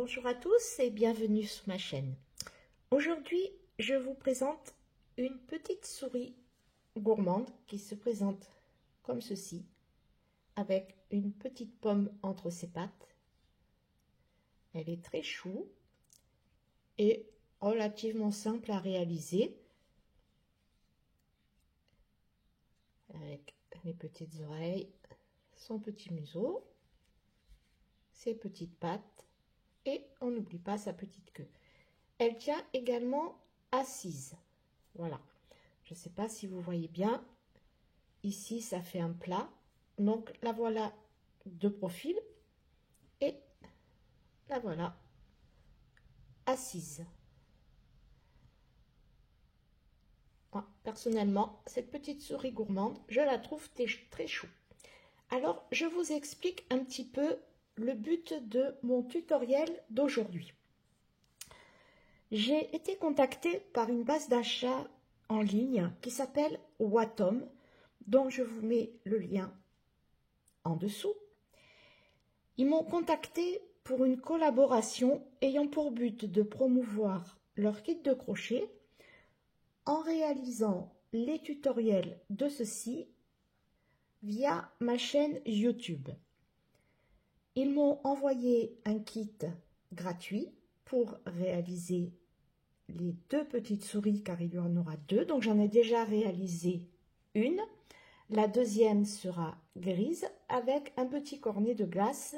Bonjour à tous et bienvenue sur ma chaîne. Aujourd'hui, je vous présente une petite souris gourmande qui se présente comme ceci, avec une petite pomme entre ses pattes. Elle est très chou et relativement simple à réaliser, avec les petites oreilles, son petit museau, ses petites pattes et on n'oublie pas sa petite queue. Elle tient également assise. Voilà. Je ne sais pas si vous voyez bien. Ici, ça fait un plat. Donc, la voilà de profil et la voilà assise. Moi, personnellement, cette petite souris gourmande, je la trouve très chou. Alors, je vous explique un petit peu le but de mon tutoriel d'aujourd'hui. J'ai été contactée par une base d'achat en ligne qui s'appelle Watom, dont je vous mets le lien en dessous. Ils m'ont contacté pour une collaboration ayant pour but de promouvoir leur kit de crochet en réalisant les tutoriels de ceci via ma chaîne YouTube. Ils m'ont envoyé un kit gratuit pour réaliser les deux petites souris, car il y en aura deux. Donc j'en ai déjà réalisé une. La deuxième sera grise avec un petit cornet de glace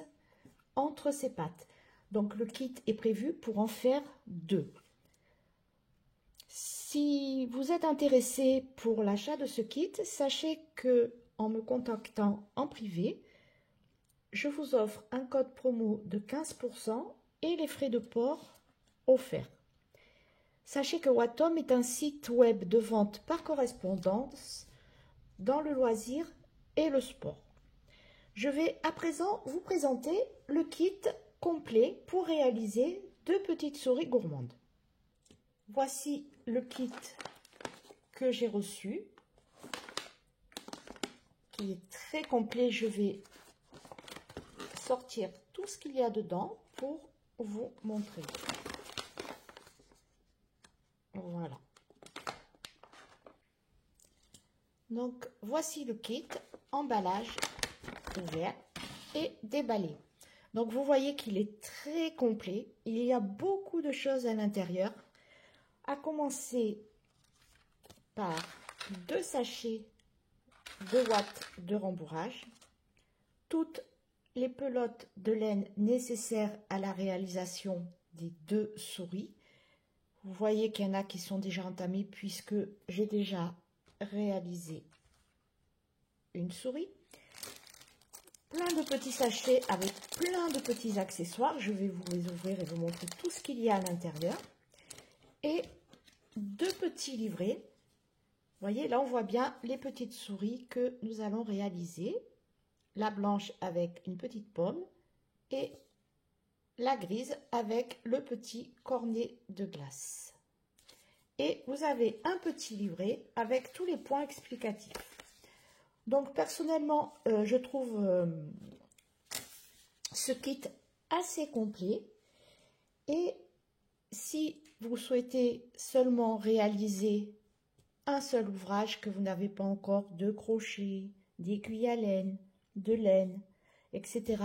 entre ses pattes. Donc le kit est prévu pour en faire deux. Si vous êtes intéressé pour l'achat de ce kit, sachez que en me contactant en privé, je vous offre un code promo de 15% et les frais de port offerts. Sachez que Watom est un site web de vente par correspondance dans le loisir et le sport. Je vais à présent vous présenter le kit complet pour réaliser deux petites souris gourmandes. Voici le kit que j'ai reçu, qui est très complet. Je vais sortir tout ce qu'il y a dedans pour vous montrer. Voilà. Donc voici le kit, emballage ouvert et déballé. Donc vous voyez qu'il est très complet. Il y a beaucoup de choses à l'intérieur, à commencer par 2 sachets de watts de rembourrage, toutes les pelotes de laine nécessaires à la réalisation des deux souris. Vous voyez qu'il y en a qui sont déjà entamées puisque j'ai déjà réalisé une souris. Plein de petits sachets avec plein de petits accessoires. Je vais vous les ouvrir et vous montrer tout ce qu'il y a à l'intérieur. Et 2 petits livrets. Vous voyez, là on voit bien les petites souris que nous allons réaliser. La blanche avec une petite pomme et la grise avec le petit cornet de glace. Et vous avez un petit livret avec tous les points explicatifs. Donc personnellement, je trouve ce kit assez complet. Et si vous souhaitez seulement réaliser un seul ouvrage, que vous n'avez pas encore de crochet, d'aiguille à laine, de laine, etc.,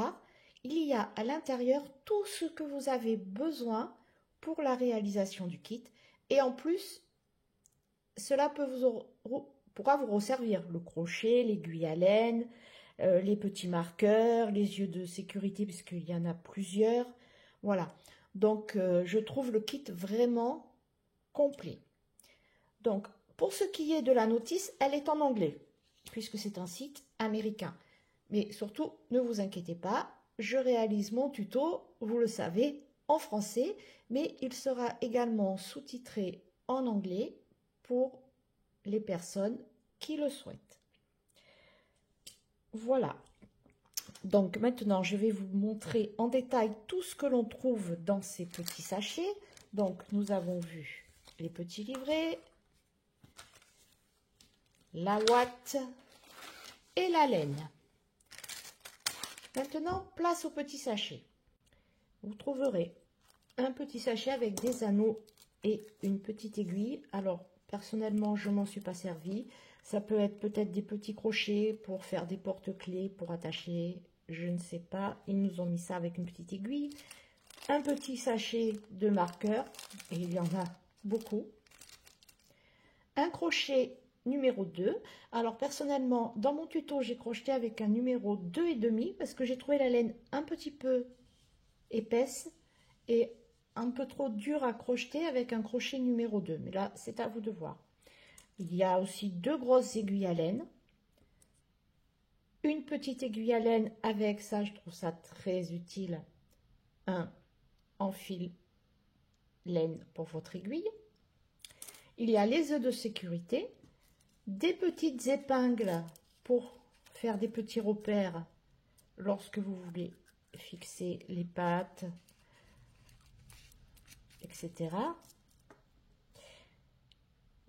il y a à l'intérieur tout ce que vous avez besoin pour la réalisation du kit. Et en plus, cela pourra vous resservir. Le crochet, l'aiguille à laine, les petits marqueurs, les yeux de sécurité, puisqu'il y en a plusieurs. Voilà. Donc, je trouve le kit vraiment complet. Donc, pour ce qui est de la notice, elle est en anglais, puisque c'est un site américain. Mais surtout, ne vous inquiétez pas, je réalise mon tuto, vous le savez, en français, mais il sera également sous-titré en anglais pour les personnes qui le souhaitent. Voilà. Donc maintenant, je vais vous montrer en détail tout ce que l'on trouve dans ces petits sachets. Donc nous avons vu les petits livrets, la ouate et la laine. Maintenant, place au petit sachet. Vous trouverez un petit sachet avec des anneaux et une petite aiguille. Alors, personnellement, je m'en suis pas servi. Ça peut être peut-être des petits crochets pour faire des porte-clés, pour attacher, je ne sais pas. Ils nous ont mis ça avec une petite aiguille. Un petit sachet de marqueurs, et il y en a beaucoup. Un crochet numéro 2. Alors personnellement, dans mon tuto, j'ai crocheté avec un numéro 2,5 parce que j'ai trouvé la laine un petit peu épaisse et un peu trop dure à crocheter avec un crochet numéro 2. Mais là, c'est à vous de voir. Il y a aussi 2 grosses aiguilles à laine. Une petite aiguille à laine avec ça, je trouve ça très utile. Un en fil laine pour votre aiguille. Il y a les œufs de sécurité, des petites épingles pour faire des petits repères lorsque vous voulez fixer les pattes, etc.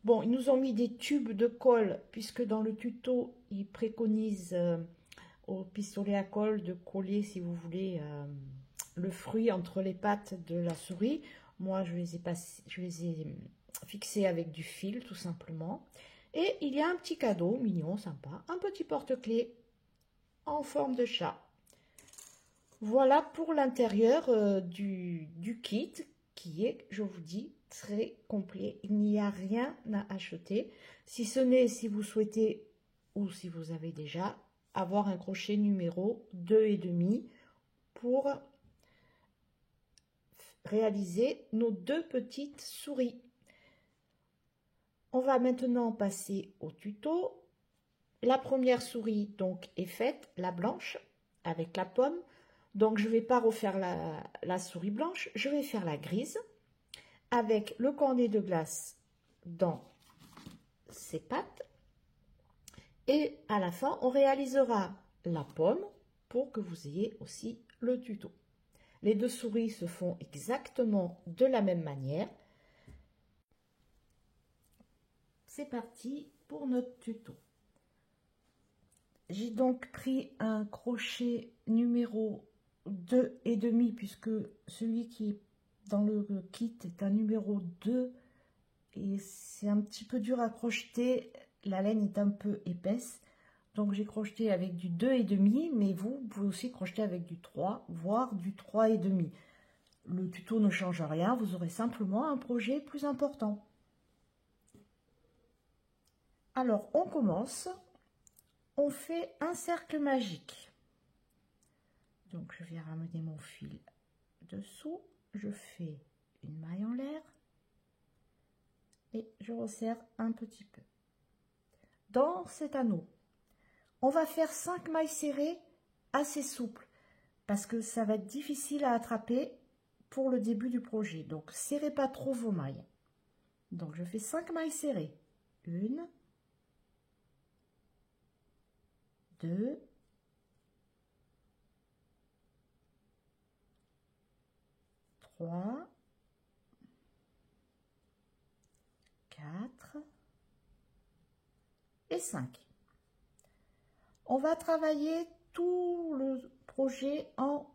Bon, ils nous ont mis des tubes de colle, puisque dans le tuto, ils préconisent au pistolet à colle de coller, si vous voulez, le fruit entre les pattes de la souris. Moi, je les ai fixés avec du fil, tout simplement. Et il y a un petit cadeau mignon, sympa, un petit porte-clés en forme de chat. Voilà pour l'intérieur du kit qui est, je vous dis, très complet. Il n'y a rien à acheter, si ce n'est si vous souhaitez ou si vous avez déjà avoir un crochet numéro 2,5 pour réaliser nos 2 petites souris. On va maintenant passer au tuto. La première souris donc est faite, la blanche, avec la pomme. Donc je ne vais pas refaire la souris blanche, je vais faire la grise avec le cornet de glace dans ses pattes. Et à la fin, on réalisera la pomme pour que vous ayez aussi le tuto. Les 2 souris se font exactement de la même manière. C'est parti pour notre tuto. J'ai donc pris un crochet numéro 2,5 puisque celui qui est dans le kit est un numéro 2 et c'est un petit peu dur à crocheter, la laine est un peu épaisse, donc j'ai crocheté avec du 2,5, mais vous pouvez aussi crocheter avec du 3, voire du 3,5. Le tuto ne change rien, vous aurez simplement un projet plus important. Alors on commence, on fait un cercle magique. Donc je viens ramener mon fil dessous, je fais une maille en l'air et je resserre un petit peu. Dans cet anneau, on va faire 5 mailles serrées assez souples parce que ça va être difficile à attraper pour le début du projet. Donc serrez pas trop vos mailles. Donc je fais 5 mailles serrées. 1, 2, 3, 4 et 5. On va travailler tout le projet en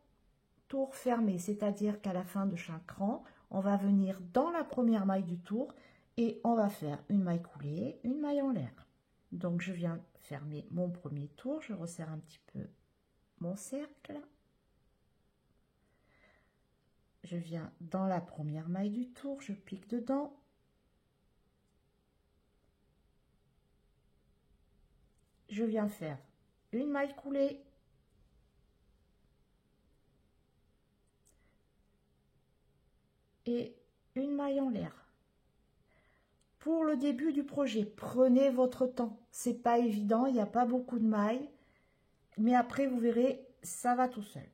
tour fermé, c'est-à-dire qu'à la fin de chaque rang, on va venir dans la première maille du tour et on va faire une maille coulée, une maille en l'air. Donc je viens fermer mon premier tour, je resserre un petit peu mon cercle. Je viens dans la première maille du tour, je pique dedans. Je viens faire une maille coulée. Et une maille en l'air. Pour le début du projet, prenez votre temps. C'est pas évident, il n'y a pas beaucoup de mailles. Mais après, vous verrez, ça va tout seul.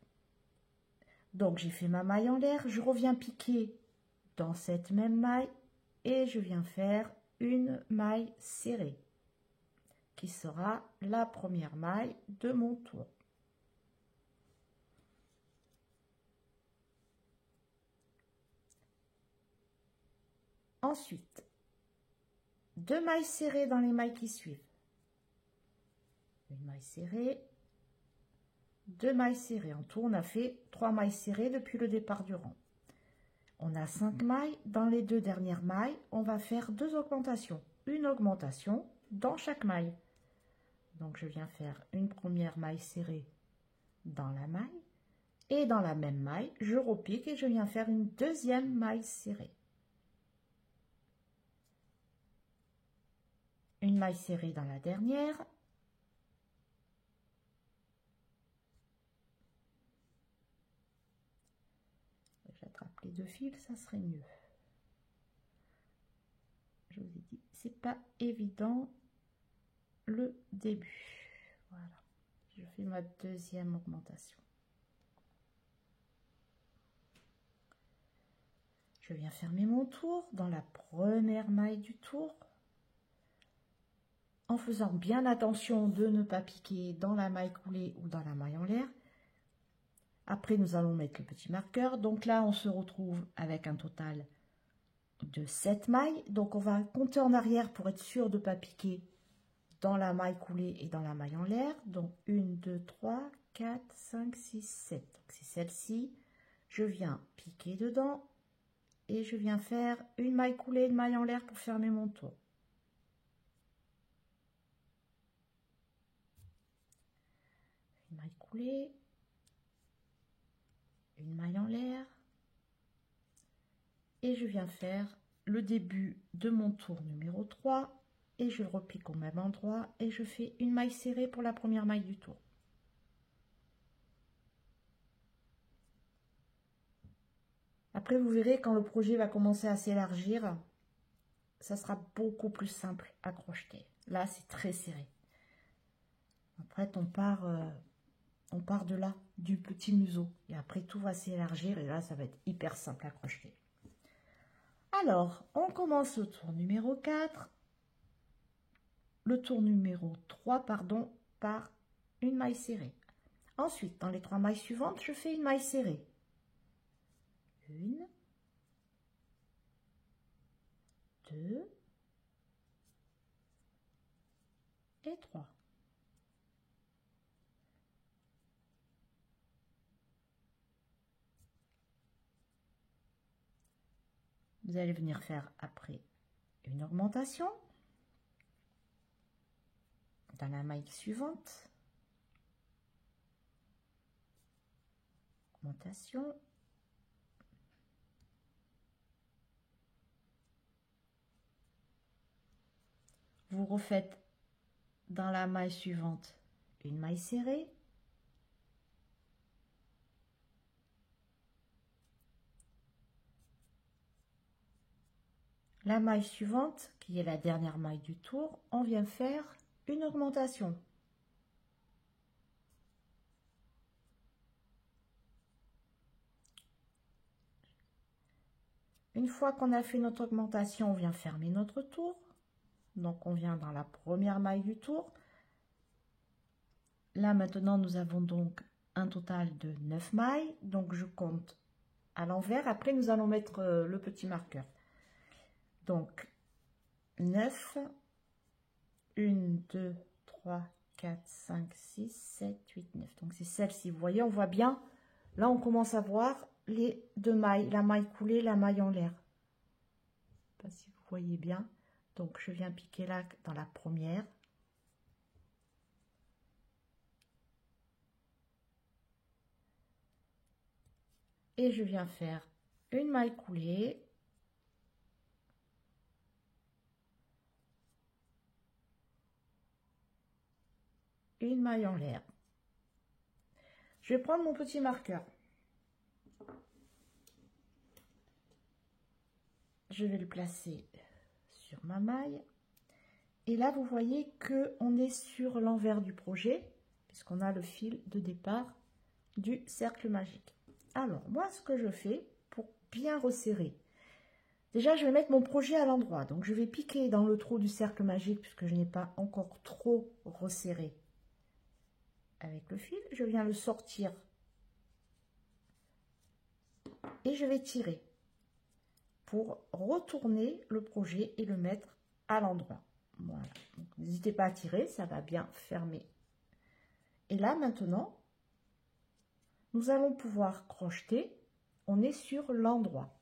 Donc, j'ai fait ma maille en l'air. Je reviens piquer dans cette même maille. Et je viens faire une maille serrée. Qui sera la première maille de mon tour. Ensuite, 2 mailles serrées dans les mailles qui suivent. Une maille serrée, 2 mailles serrées. En tout, on a fait 3 mailles serrées depuis le départ du rang. on a 5 mailles. Dans les 2 dernières mailles, on va faire 2 augmentations. Une augmentation dans chaque maille. Donc, je viens faire une première maille serrée dans la maille. Et dans la même maille, je repique et je viens faire une deuxième maille serrée. Une maille serrée dans la dernière. J'attrape les 2 fils, ça serait mieux. Je vous ai dit, c'est pas évident le début. Voilà, je fais ma deuxième augmentation. Je viens fermer mon tour dans la première maille du tour, en faisant bien attention de ne pas piquer dans la maille coulée ou dans la maille en l'air. Après, nous allons mettre le petit marqueur. Donc là, on se retrouve avec un total de 7 mailles. Donc, on va compter en arrière pour être sûr de ne pas piquer dans la maille coulée et dans la maille en l'air. Donc, 1, 2, 3, 4, 5, 6, 7. Donc, c'est celle-ci. Je viens piquer dedans et je viens faire une maille coulée, une maille en l'air pour fermer mon tour. Une maille coulée, une maille en l'air et je viens faire le début de mon tour numéro 3 et je repique au même endroit et je fais une maille serrée pour la première maille du tour. Après, vous verrez quand le projet va commencer à s'élargir, ça sera beaucoup plus simple à crocheter. Là, c'est très serré. Après, on part de là, du petit museau. Et après, tout va s'élargir et là, ça va être hyper simple à crocheter. Alors, on commence le tour numéro 4. Le tour numéro 3, pardon, par une maille serrée. Ensuite, dans les 3 mailles suivantes, je fais une maille serrée. 1, 2 et 3. Vous allez venir faire après une augmentation dans la maille suivante. Augmentation. Vous refaites dans la maille suivante une maille serrée. La maille suivante, qui est la dernière maille du tour, on vient faire une augmentation. Une fois qu'on a fait notre augmentation, on vient fermer notre tour. Donc, on vient dans la première maille du tour. Là, maintenant, nous avons donc un total de 9 mailles. Donc, je compte à l'envers. Après, nous allons mettre le petit marqueur. Donc, 9, 1, 2, 3, 4, 5, 6, 7, 8, 9. Donc, c'est celle-ci. Vous voyez, on voit bien. Là, on commence à voir les 2 mailles. La maille coulée, la maille en l'air. Je ne sais pas si vous voyez bien. Donc, je viens piquer là dans la première. Et je viens faire une maille coulée. Une maille en l'air. Je vais prendre mon petit marqueur. Je vais le placer sur ma maille. Et là, vous voyez que on est sur l'envers du projet, puisqu'on a le fil de départ du cercle magique. Alors, moi, ce que je fais pour bien resserrer, déjà, je vais mettre mon projet à l'endroit. Donc, je vais piquer dans le trou du cercle magique, puisque je n'ai pas encore trop resserré avec le fil. Je viens le sortir et je vais tirer pour retourner le projet et le mettre à l'endroit. Voilà. N'hésitez pas à tirer, ça va bien fermer. Et là, maintenant, nous allons pouvoir crocheter. On est sur l'endroit.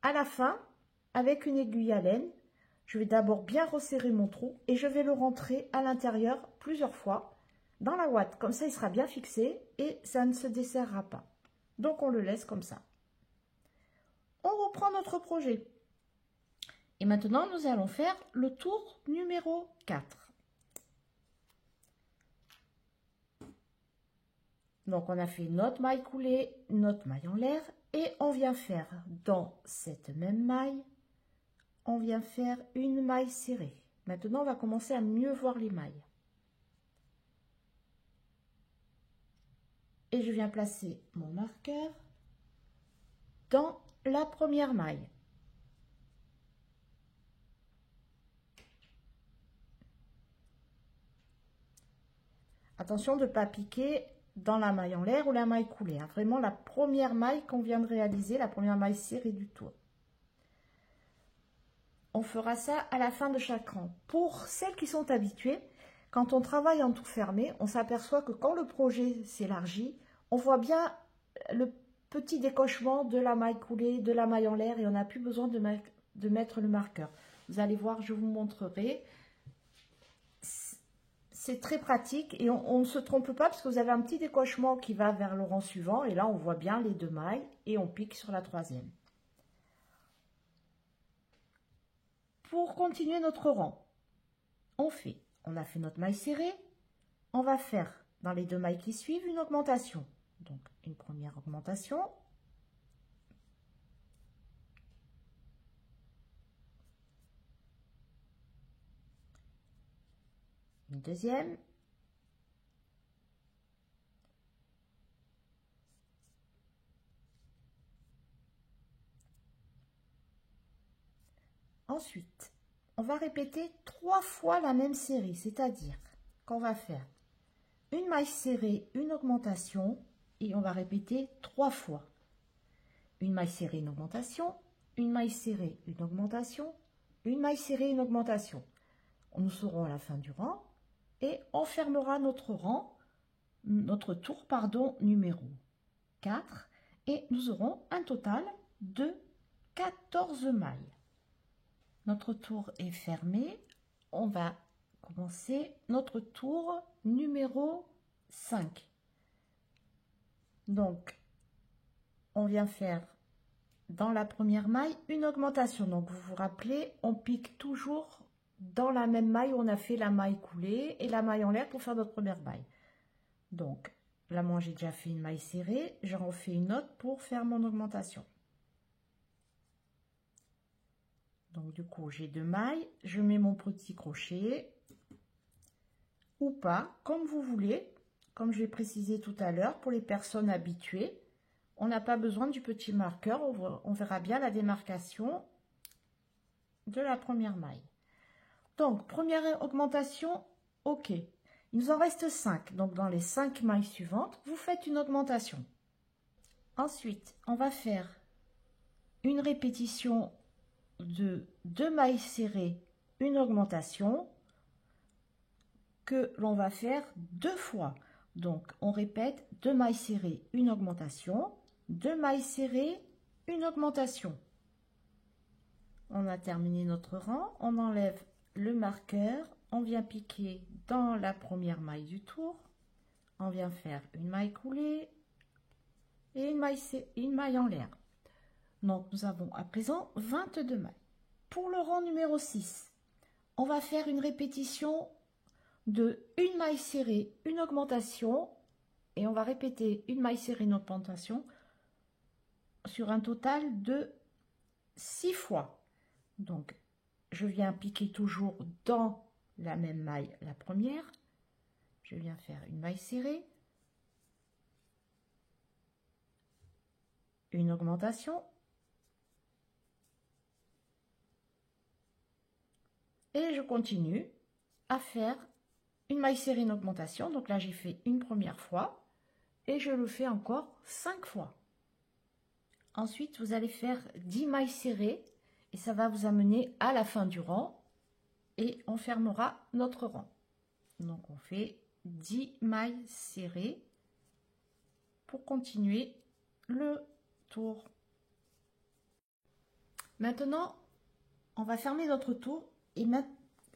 à la fin, avec une aiguille à laine, je vais d'abord bien resserrer mon trou et je vais le rentrer à l'intérieur plusieurs fois dans la ouate. Comme ça, il sera bien fixé et ça ne se desserrera pas. Donc, on le laisse comme ça. On reprend notre projet. Et maintenant, nous allons faire le tour numéro 4. Donc, on a fait notre maille coulée, notre maille en l'air et on vient faire dans cette même maille, on vient faire une maille serrée. Maintenant, on va commencer à mieux voir les mailles. Et je viens placer mon marqueur dans la première maille. Attention de ne pas piquer dans la maille en l'air ou la maille coulée. Hein. Vraiment la première maille qu'on vient de réaliser, la première maille serrée du tour. On fera ça à la fin de chaque rang. Pour celles qui sont habituées, quand on travaille en tout fermé, on s'aperçoit que quand le projet s'élargit, on voit bien le petit décochement de la maille coulée, de la maille en l'air et on n'a plus besoin de mettre le marqueur. Vous allez voir, je vous montrerai. C'est très pratique et on ne se trompe pas parce que vous avez un petit décochement qui va vers le rang suivant et là on voit bien les deux mailles et on pique sur la troisième. Pour continuer notre rang, on a fait notre maille serrée, on va faire dans les deux mailles qui suivent une augmentation. Donc une première augmentation, une deuxième, ensuite on va répéter 3 fois la même série, c'est-à-dire qu'on va faire une maille serrée, une augmentation et on va répéter 3 fois. Une maille serrée, une augmentation, une maille serrée, une augmentation, une maille serrée, une augmentation. Nous serons à la fin du rang et on fermera notre tour numéro 4 et nous aurons un total de 14 mailles. Notre tour est fermé. On va commencer notre tour numéro 5. Donc, on vient faire dans la première maille une augmentation. Donc, vous vous rappelez, on pique toujours dans la même maille où on a fait la maille coulée et la maille en l'air pour faire notre première maille. Donc, là, moi, j'ai déjà fait une maille serrée. J'en refais une autre pour faire mon augmentation. Donc, du coup, j'ai 2 mailles. Je mets mon petit crochet ou pas, comme vous voulez. Comme je l'ai précisé tout à l'heure, pour les personnes habituées, on n'a pas besoin du petit marqueur. On verra bien la démarcation de la première maille. Donc, première augmentation, OK. Il nous en reste 5. Donc, dans les 5 mailles suivantes, vous faites une augmentation. Ensuite, on va faire une répétition de 2 mailles serrées, une augmentation que l'on va faire 2 fois. Donc, on répète 2 mailles serrées, une augmentation, 2 mailles serrées, une augmentation. On a terminé notre rang, on enlève le marqueur, on vient piquer dans la première maille du tour, on vient faire une maille coulée et une maille en l'air. Donc, nous avons à présent 22 mailles. Pour le rang numéro 6, on va faire une répétition de une maille serrée, une augmentation, et on va répéter une maille serrée, une augmentation sur un total de 6 fois. Donc, je viens piquer toujours dans la même maille, la première. Je viens faire une maille serrée, une augmentation, et je continue à faire une maille serrée, une augmentation. Donc là, j'ai fait une première fois et je le fais encore 5 fois. Ensuite, vous allez faire 10 mailles serrées et ça va vous amener à la fin du rang et on fermera notre rang. Donc, on fait 10 mailles serrées pour continuer le tour. Maintenant, on va fermer notre tour. Et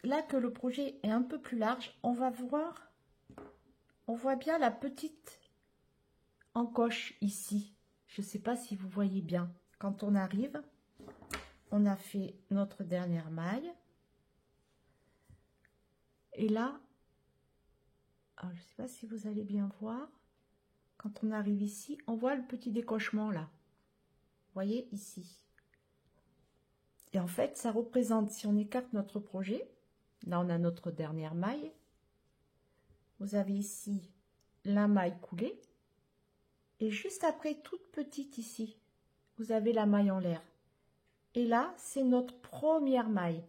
là que le projet est un peu plus large, on va voir, on voit bien la petite encoche ici. Je ne sais pas si vous voyez bien. Quand on arrive, on a fait notre dernière maille. Et là, alors je ne sais pas si vous allez bien voir. Quand on arrive ici, on voit le petit décochement là. Vous voyez ici. Et en fait, ça représente, si on écarte notre projet, là on a notre dernière maille. Vous avez ici la maille coulée. Et juste après, toute petite ici, vous avez la maille en l'air. Et là, c'est notre première maille.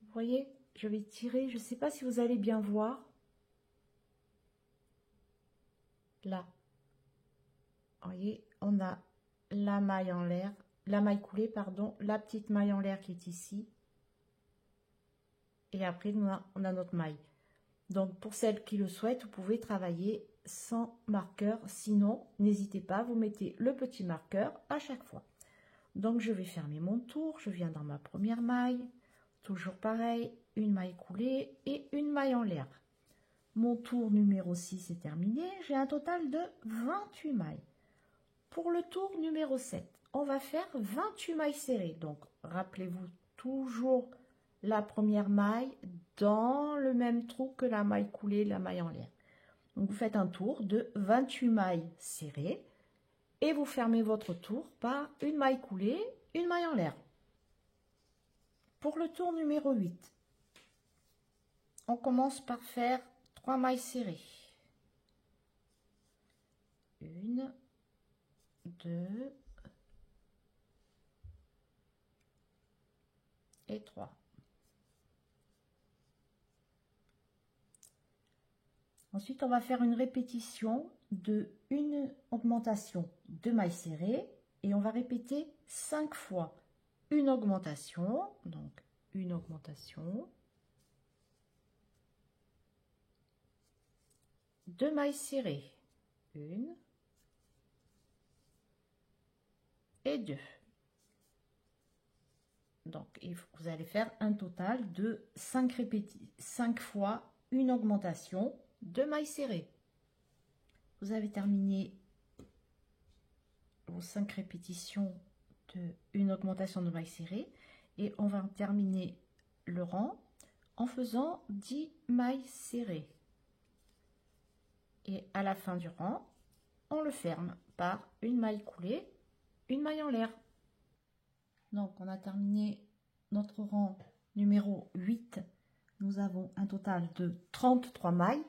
Vous voyez, je vais tirer, je ne sais pas si vous allez bien voir. Là, vous voyez, on a la maille en l'air, la maille coulée, pardon, la petite maille en l'air qui est ici. Et après, on a notre maille. Donc, pour celles qui le souhaitent, vous pouvez travailler sans marqueur. Sinon, n'hésitez pas, vous mettez le petit marqueur à chaque fois. Donc, je vais fermer mon tour. Je viens dans ma première maille. Toujours pareil, une maille coulée et une maille en l'air. Mon tour numéro 6 est terminé. J'ai un total de 28 mailles. Pour le tour numéro 7, on va faire 28 mailles serrées. Donc, rappelez-vous toujours la première maille dans le même trou que la maille coulée, la maille en l'air. Donc, vous faites un tour de 28 mailles serrées et vous fermez votre tour par une maille coulée, une maille en l'air. Pour le tour numéro 8, on commence par faire 3 mailles serrées. 1, 2 et 3. Ensuite, on va faire une répétition de une augmentation de mailles serrées et on va répéter 5 fois une augmentation, donc une augmentation, 2 mailles serrées, 1 et 2. Donc, vous allez faire un total de 5 fois une augmentation de mailles serrées. Vous avez terminé vos 5 répétitions de une augmentation de mailles serrées et on va terminer le rang en faisant 10 mailles serrées. Et à la fin du rang, on le ferme par une maille coulée, une maille en l'air. Donc, on a terminé notre rang numéro 8. Nous avons un total de 33 mailles.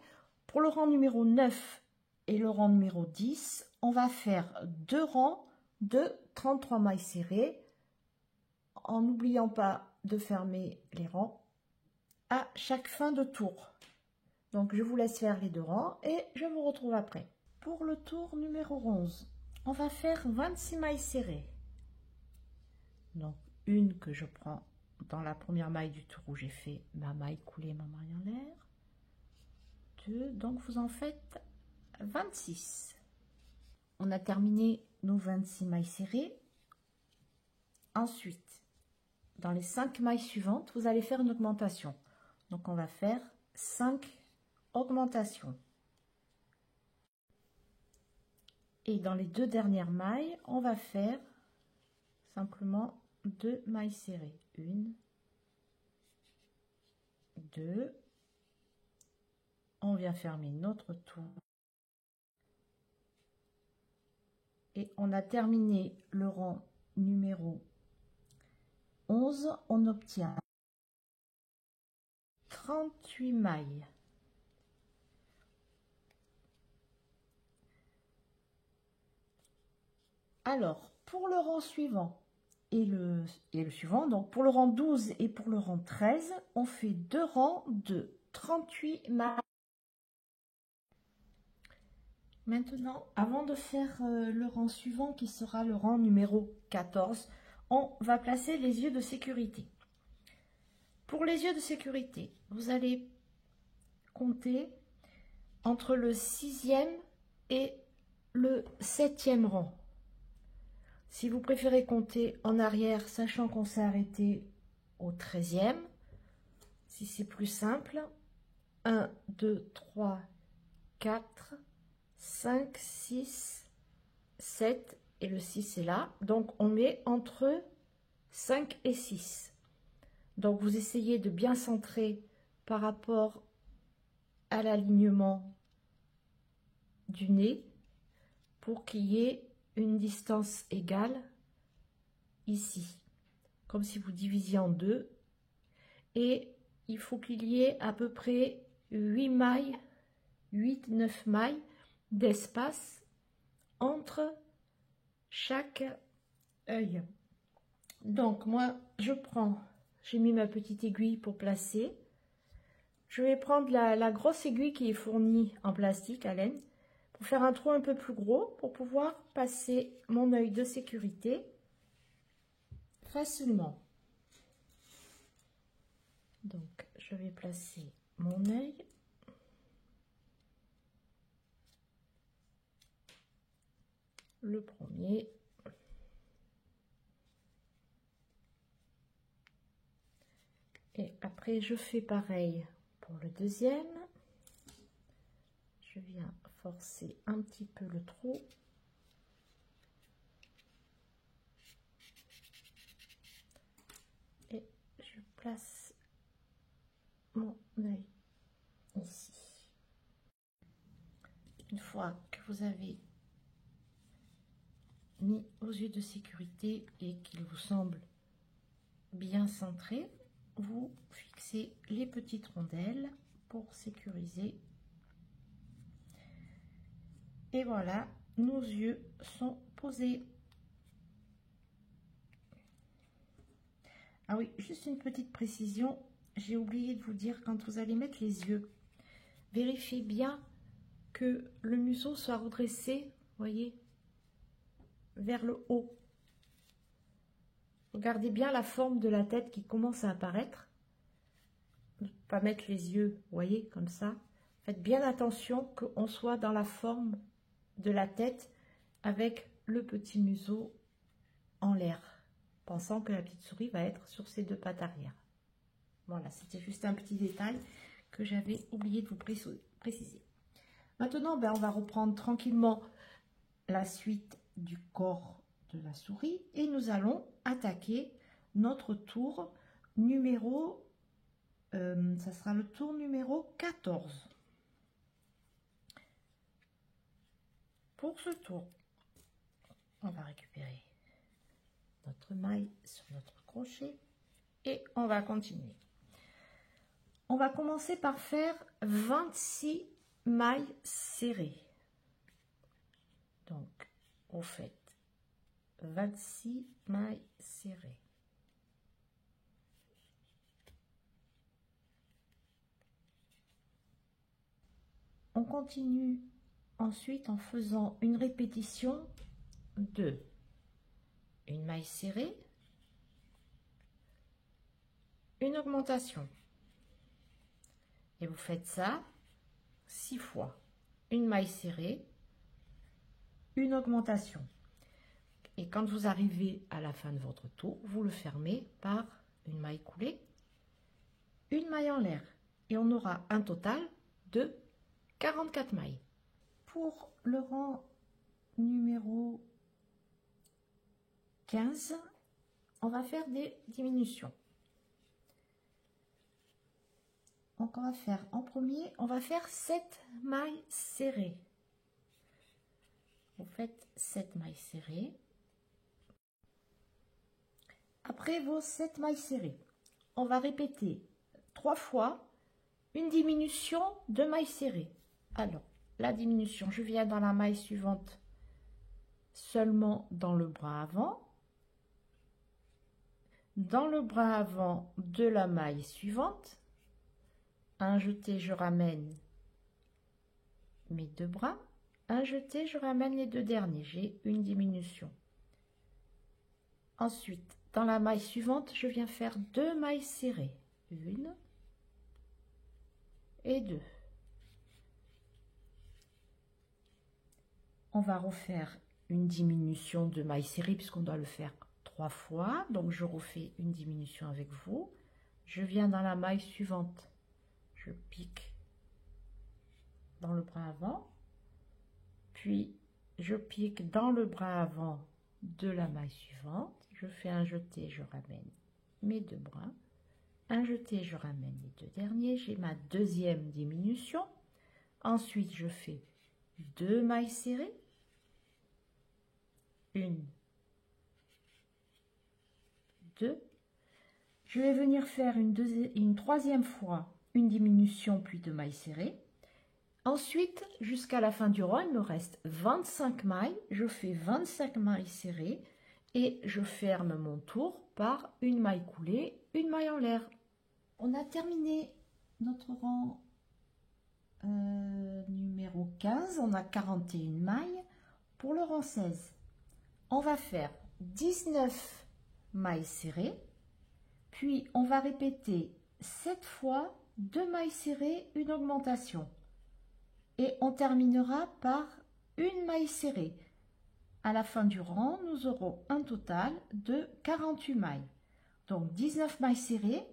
Pour le rang numéro 9 et le rang numéro 10, on va faire 2 rangs de 33 mailles serrées en n'oubliant pas de fermer les rangs à chaque fin de tour. Donc, je vous laisse faire les 2 rangs et je vous retrouve après. Pour le tour numéro 11, on va faire 26 mailles serrées. Donc, une que je prends dans la première maille du tour où j'ai fait ma maille coulée, ma maille en l'air. 2, donc vous en faites 26. On a terminé nos 26 mailles serrées. Ensuite, dans les 5 mailles suivantes, vous allez faire une augmentation. Donc, on va faire 5 augmentations. Et dans les 2 dernières mailles, on va faire simplement 2 mailles serrées. 1, 2. On vient fermer notre tour. Et on a terminé le rang numéro 11. On obtient 38 mailles. Alors, pour le rang suivant et le suivant, donc pour le rang 12 et pour le rang 13, on fait 2 rangs de 38 mailles. Maintenant, avant de faire le rang suivant qui sera le rang numéro 14, on va placer les yeux de sécurité. Pour les yeux de sécurité, vous allez compter entre le 6e et le 7e rang. Si vous préférez compter en arrière, sachant qu'on s'est arrêté au 13e, si c'est plus simple, 1, 2, 3, 4, 5, 6, 7 et le 6 est là. Donc, on met entre 5 et 6. Donc, vous essayez de bien centrer par rapport à l'alignement du nez pour qu'il y ait une distance égale ici, comme si vous divisiez en deux. Et il faut qu'il y ait à peu près 8 mailles, 8-9 mailles d'espace entre chaque œil. Donc moi j'ai mis ma petite aiguille pour placer. Je vais prendre la grosse aiguille qui est fournie en plastique à laine pour faire un trou un peu plus gros pour pouvoir passer mon œil de sécurité facilement. Donc je vais placer mon œil. Le premier. Et après je fais pareil pour le deuxième. Je viens forcer un petit peu le trou. Et je place mon œil ici. Une fois que vous avez mis vos yeux de sécurité et qu'il vous semble bien centré, vous fixez les petites rondelles pour sécuriser. Et voilà, nos yeux sont posés. Ah oui, juste une petite précision, j'ai oublié de vous dire, quand vous allez mettre les yeux, vérifiez bien que le museau soit redressé, voyez, vers le haut. Regardez bien la forme de la tête qui commence à apparaître. Ne pas mettre les yeux, voyez, comme ça. Faites bien attention qu'on soit dans la forme de la tête avec le petit museau en l'air, pensant que la petite souris va être sur ses deux pattes arrière. Voilà, c'était juste un petit détail que j'avais oublié de vous préciser. Maintenant, on va reprendre tranquillement la suite du corps de la souris et nous allons attaquer notre tour numéro, ça sera le tour numéro 14. Pour ce tour, on va récupérer notre maille sur notre crochet et on va continuer. On va commencer par faire 26 mailles serrées. Donc, vous faites 26 mailles serrées. On continue ensuite en faisant une répétition de une maille serrée, une augmentation. Et vous faites ça 6 fois. Une maille serrée, une augmentation. Et quand vous arrivez à la fin de votre tour, vous le fermez par une maille coulée, une maille en l'air. Et on aura un total de 44 mailles. Pour le rang numéro 15, on va faire des diminutions. Donc on va faire en premier, on va faire 7 mailles serrées. Vous faites 7 mailles serrées. Après vos 7 mailles serrées, on va répéter 3 fois une diminution de mailles serrées. Alors, la diminution, je viens dans la maille suivante seulement dans le bras avant. Dans le bras avant de la maille suivante, un jeté, je ramène mes deux bras. Un jeté, je ramène les deux derniers. J'ai une diminution. Ensuite, dans la maille suivante, je viens faire 2 mailles serrées. 1 et 2. On va refaire une diminution de mailles serrées puisqu'on doit le faire 3 fois. Donc je refais une diminution avec vous. Je viens dans la maille suivante, je pique dans le bras avant, puis je pique dans le bras avant de la maille suivante, je fais un jeté, je ramène mes 2 bras, un jeté, je ramène les 2 derniers, j'ai ma deuxième diminution. Ensuite je fais 2 mailles serrées, 1, 2. Je vais venir faire une troisième fois une diminution puis 2 mailles serrées. Ensuite, jusqu'à la fin du rang, il me reste 25 mailles. Je fais 25 mailles serrées et je ferme mon tour par une maille coulée, une maille en l'air. On a terminé notre rang numéro 15. On a 41 mailles. Pour le rang 16, on va faire 19 mailles serrées. Puis, on va répéter 7 fois 2 mailles serrées, une augmentation. Et on terminera par une maille serrée. À la fin du rang, nous aurons un total de 48 mailles. Donc 19 mailles serrées.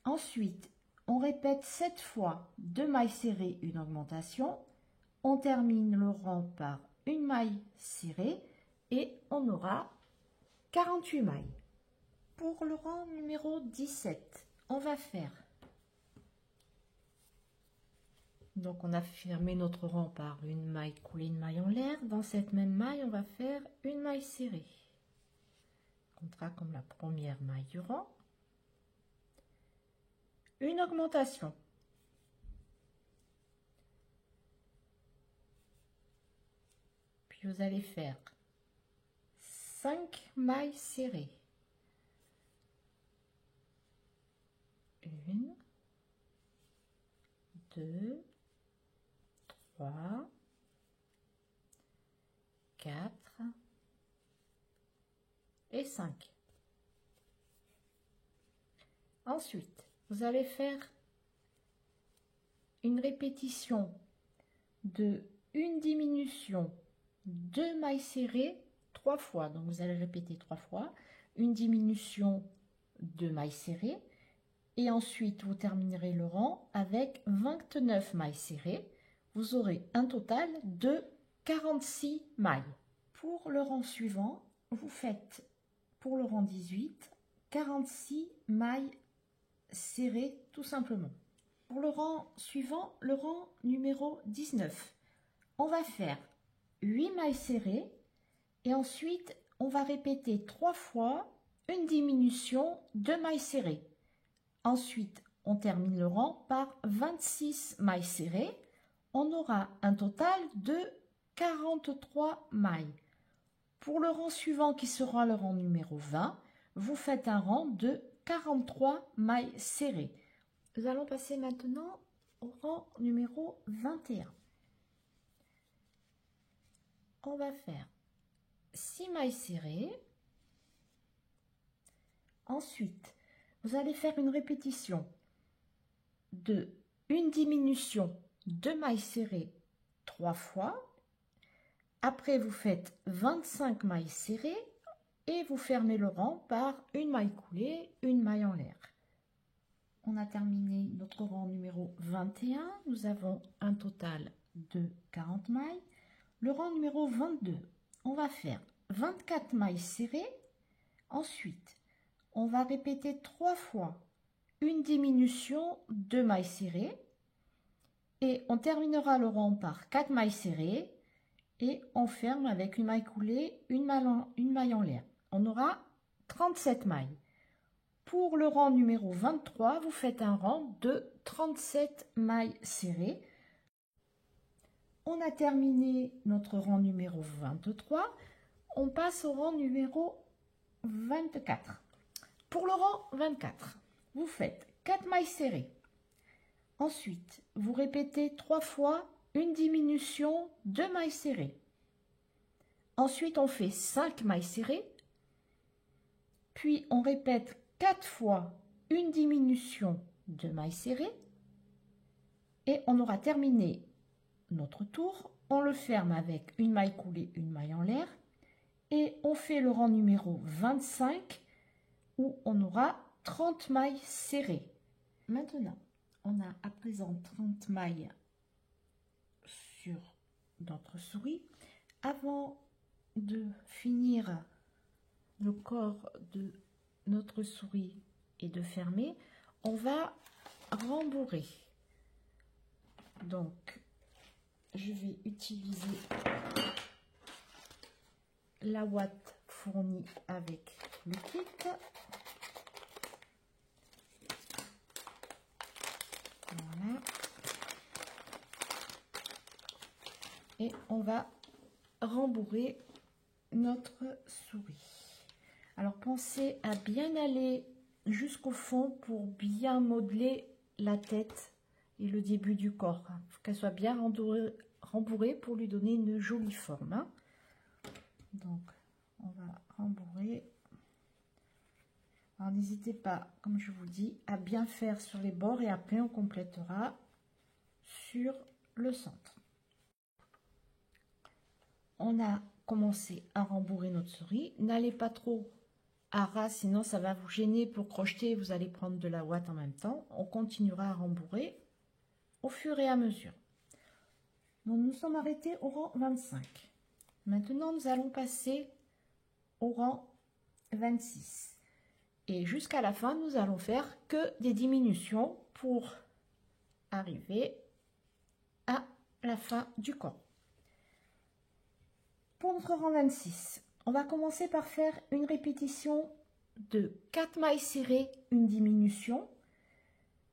Ensuite, on répète 7 fois 2 mailles serrées, une augmentation. On termine le rang par une maille serrée et on aura 48 mailles. Pour le rang numéro 17, on va faire. Donc on a fermé notre rang par une maille coulée, une maille en l'air. Dans cette même maille, on va faire une maille serrée. On fera comme la première maille du rang. Une augmentation. Puis vous allez faire 5 mailles serrées. 1, 2, 3, 4 et 5. Ensuite, vous allez faire une répétition de une diminution, 2 mailles serrées 3 fois. Donc vous allez répéter 3 fois, une diminution, 2 mailles serrées. Et ensuite, vous terminerez le rang avec 29 mailles serrées. Vous aurez un total de 46 mailles. Pour le rang suivant, vous faites, pour le rang 18, 46 mailles serrées tout simplement. Pour le rang suivant, le rang numéro 19, on va faire 8 mailles serrées et ensuite, on va répéter 3 fois une diminution, 2 mailles serrées. Ensuite, on termine le rang par 26 mailles serrées. On aura un total de 43 mailles. Pour le rang suivant, qui sera le rang numéro 20, vous faites un rang de 43 mailles serrées. Nous allons passer maintenant au rang numéro 21. On va faire 6 mailles serrées. Ensuite, vous allez faire une répétition de une diminution, 2 mailles serrées 3 fois. Après, vous faites 25 mailles serrées et vous fermez le rang par une maille coulée, une maille en l'air. On a terminé notre rang numéro 21. Nous avons un total de 40 mailles. Le rang numéro 22, on va faire 24 mailles serrées. Ensuite, on va répéter 3 fois une diminution, 2 mailles serrées. Et on terminera le rang par 4 mailles serrées. Et on ferme avec une maille coulée, une maille en l'air. On aura 37 mailles. Pour le rang numéro 23, vous faites un rang de 37 mailles serrées. On a terminé notre rang numéro 23. On passe au rang numéro 24. Pour le rang 24, vous faites 4 mailles serrées. Ensuite, vous répétez 3 fois une diminution, 2 mailles serrées. Ensuite, on fait 5 mailles serrées. Puis, on répète 4 fois une diminution, 2 mailles serrées. Et on aura terminé notre tour. On le ferme avec une maille coulée, une maille en l'air. et on fait le rang numéro 25 où on aura 30 mailles serrées. Maintenant, on a à présent 30 mailles sur notre souris. Avant de finir le corps de notre souris et de fermer, on va rembourrer. Donc, je vais utiliser la ouate fournie avec le kit. Voilà. Et on va rembourrer notre souris. Alors pensez à bien aller jusqu'au fond pour bien modeler la tête et le début du corps. Il faut qu'elle soit bien rembourrée pour lui donner une jolie forme, hein. Donc on va rembourrer. Alors n'hésitez pas, comme je vous dis, à bien faire sur les bords et après on complétera sur le centre. On a commencé à rembourrer notre souris. N'allez pas trop à ras, sinon ça va vous gêner pour crocheter. Vous allez prendre de la ouate en même temps. On continuera à rembourrer au fur et à mesure. Donc nous sommes arrêtés au rang 25. Maintenant, nous allons passer au rang 26. Et jusqu'à la fin, nous allons faire que des diminutions pour arriver à la fin du corps. Pour notre rang 26, on va commencer par faire une répétition de 4 mailles serrées, une diminution.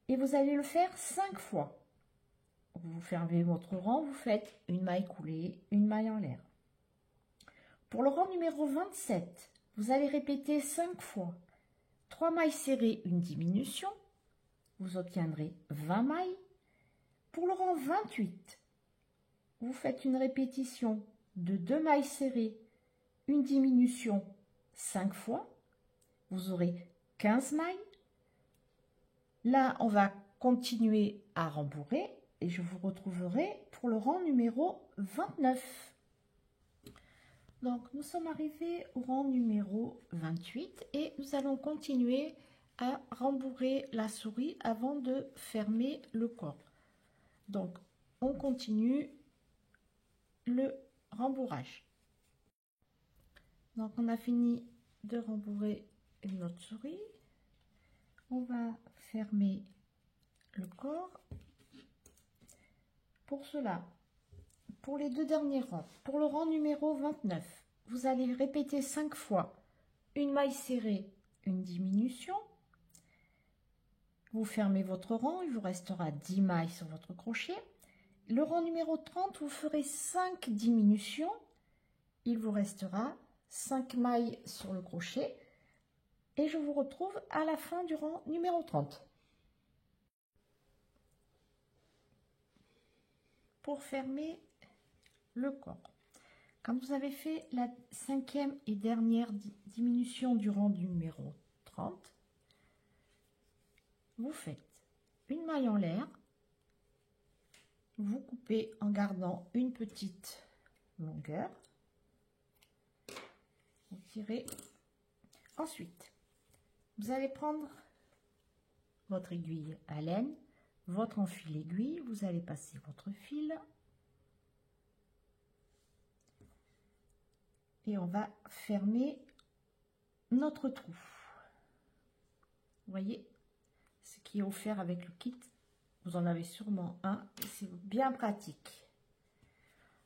Et vous allez le faire 5 fois. Vous fermez votre rang, vous faites une maille coulée, une maille en l'air. Pour le rang numéro 27, vous allez répéter 5 fois 3 mailles serrées, une diminution. Vous obtiendrez 20 mailles. Pour le rang 28, vous faites une répétition de 2 mailles serrées, une diminution 5 fois. Vous aurez 15 mailles. Là, on va continuer à rembourrer et je vous retrouverai pour le rang numéro 29. Donc, nous sommes arrivés au rang numéro 28 et nous allons continuer à rembourrer la souris avant de fermer le corps. Donc, on continue le rembourrage. Donc, on a fini de rembourrer notre souris. On va fermer le corps. Pour cela, pour les deux derniers rangs, pour le rang numéro 29, vous allez répéter 5 fois une maille serrée, une diminution. Vous fermez votre rang, il vous restera 10 mailles sur votre crochet. Le rang numéro 30, vous ferez 5 diminutions. Il vous restera 5 mailles sur le crochet. Et je vous retrouve à la fin du rang numéro 30. Pour fermer le corps. Quand vous avez fait la 5e et dernière diminution du rang numéro 30, vous faites une maille en l'air, vous coupez en gardant une petite longueur, vous tirez. Ensuite, vous allez prendre votre aiguille à laine, votre enfil aiguille, vous allez passer votre fil et on va fermer notre trou. Vous voyez ce qui est offert avec le kit, vous en avez sûrement un, c'est bien pratique.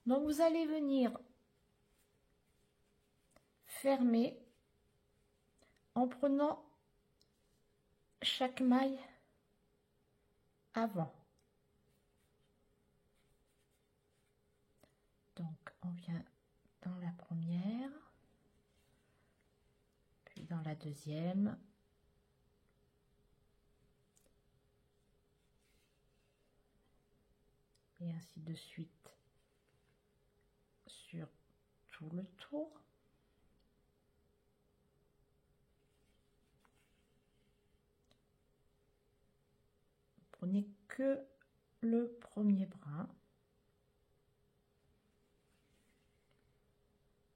Donc vous allez venir fermer en prenant chaque maille avant. Donc on vient dans la première, puis dans la deuxième, et ainsi de suite sur tout le tour. Prenez que le premier brin.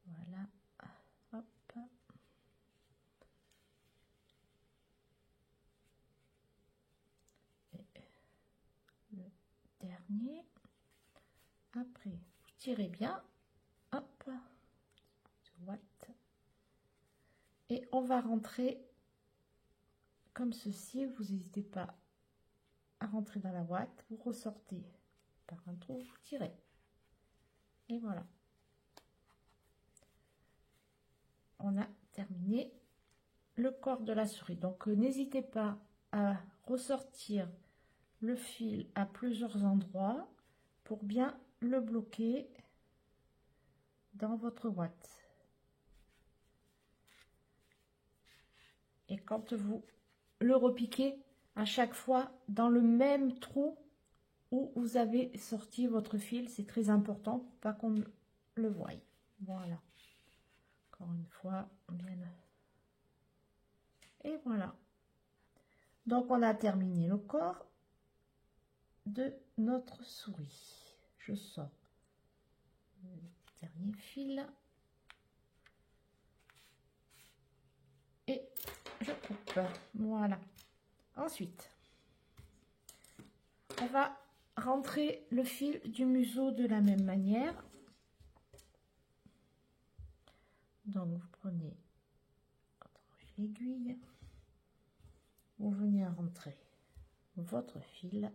Voilà. dernier. Après, vous tirez bien. Hop. Et on va rentrer comme ceci. Vous n'hésitez pas à rentrer dans la boîte. Vous ressortez par un trou, vous tirez. Et voilà. On a terminé le corps de la souris. Donc n'hésitez pas à ressortir le fil à plusieurs endroits pour bien le bloquer dans votre boîte. Et quand vous le repiquez à chaque fois dans le même trou où vous avez sorti votre fil, c'est très important pour pas qu'on le voie. Voilà. Encore une fois, bien. Et voilà. Donc on a terminé le corps de notre souris. Je sors le dernier fil et je coupe. Voilà. Ensuite, on va rentrer le fil du museau de la même manière. Donc vous prenez votre aiguille, vous venez rentrer votre fil.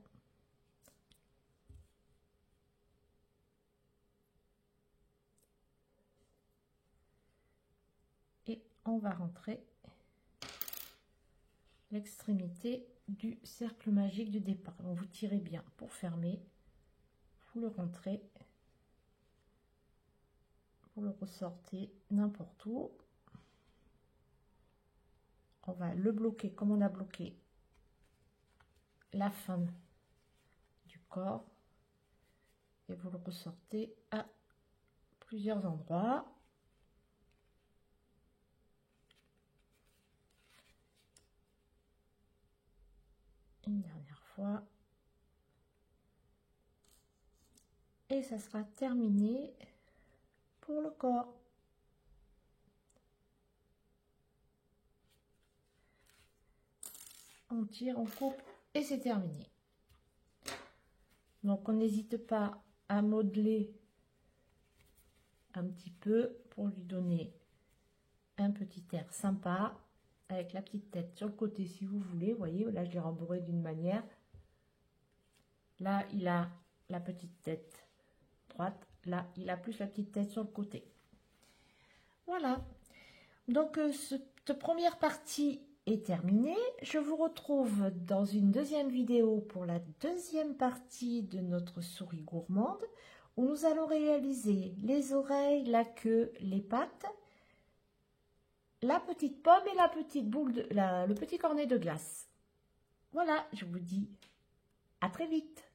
Et on va rentrer l'extrémité du cercle magique du départ. Donc vous tirez bien pour fermer, vous le rentrez, vous le ressortez n'importe où. On va le bloquer comme on a bloqué la fin du corps et vous le ressortez à plusieurs endroits. Une dernière fois et ça sera terminé pour le corps. On tire, on coupe et c'est terminé. Donc on n'hésite pas à modeler un petit peu pour lui donner un petit air sympa avec la petite tête sur le côté si vous voulez. Vous voyez, là je l'ai rembourré d'une manière. Là il a la petite tête droite, là il a plus la petite tête sur le côté. Voilà, donc cette première partie est terminée. Je vous retrouve dans une deuxième vidéo pour la deuxième partie de notre souris gourmande où nous allons réaliser les oreilles, la queue, les pattes, la petite pomme et la petite boule le petit cornet de glace. Voilà, je vous dis à très vite.